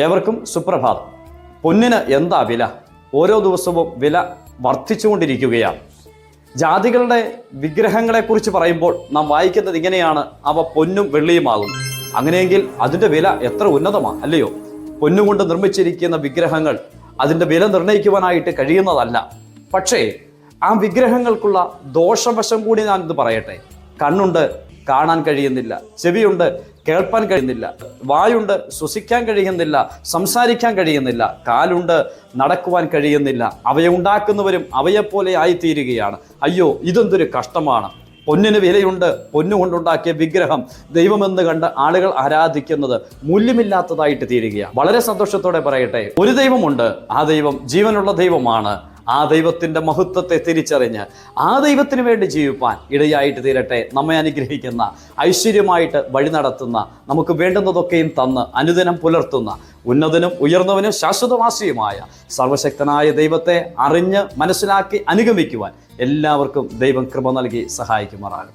ഏവർക്കും സുപ്രഭാതം. പൊന്നിന് എന്താ വില? ഓരോ ദിവസവും വില വർദ്ധിച്ചുകൊണ്ടിരിക്കുകയാണ്. ജാതികളുടെ വിഗ്രഹങ്ങളെക്കുറിച്ച് പറയുമ്പോൾ നാം വായിക്കുന്നത് ഇങ്ങനെയാണ്: അവ പൊന്നും വെള്ളിയുമാകും. അങ്ങനെയെങ്കിൽ അതിൻ്റെ വില എത്ര ഉന്നതമാണ്, അല്ലയോ? പൊന്നുകൊണ്ട് നിർമ്മിച്ചിരിക്കുന്ന വിഗ്രഹങ്ങൾ അതിൻ്റെ വില നിർണ്ണയിക്കുവാനായിട്ട് കഴിയുന്നതല്ല. പക്ഷേ ആ വിഗ്രഹങ്ങൾക്കുള്ള ദോഷവശം കൂടി ഞാൻ ഇത് പറയട്ടെ. കണ്ണുണ്ട്, കാണാൻ കഴിയുന്നില്ല. ചെവിയുണ്ട്, കേൾപ്പാൻ കഴിയുന്നില്ല. വായുണ്ട്, ശ്വസിക്കാൻ കഴിയുന്നില്ല, സംസാരിക്കാൻ കഴിയുന്നില്ല. കാലുണ്ട്, നടക്കുവാൻ കഴിയുന്നില്ല. അവയെ ഉണ്ടാക്കുന്നവരും അവയെപ്പോലെ ആയിത്തീരുകയാണ്. അയ്യോ, ഇതെന്തൊരു കഷ്ടമാണ്! പൊന്നിന് വിലയുണ്ട്. പൊന്നുകൊണ്ടുണ്ടാക്കിയ വിഗ്രഹം ദൈവമെന്ന് കണ്ട് ആളുകൾ ആരാധിക്കുന്നത് മൂല്യമില്ലാത്തതായിട്ട് തീരുകയാണ്. വളരെ സന്തോഷത്തോടെ പറയട്ടെ, ഒരു ദൈവമുണ്ട്. ആ ദൈവം ജീവനുള്ള ദൈവമാണ്. ആ ദൈവത്തിൻ്റെ മഹത്വത്തെ തിരിച്ചറിഞ്ഞ് ആ ദൈവത്തിന് വേണ്ടി ജീവിപ്പാൻ ഇടയായിട്ട് തീരട്ടെ. നമ്മെ അനുഗ്രഹിക്കുന്ന, ഐശ്വര്യമായിട്ട് വഴി നടത്തുന്ന, നമുക്ക് വേണ്ടുന്നതൊക്കെയും തന്ന് അനുദിനം പുലർത്തുന്ന, ഉന്നതനും ഉയർന്നവനും ശാശ്വതവാസിയുമായ സർവശക്തനായ ദൈവത്തെ അറിഞ്ഞ് മനസ്സിലാക്കി അനുഗമിക്കുവാൻ എല്ലാവർക്കും ദൈവം കൃപ നൽകി സഹായിക്കുമാറാകട്ടെ.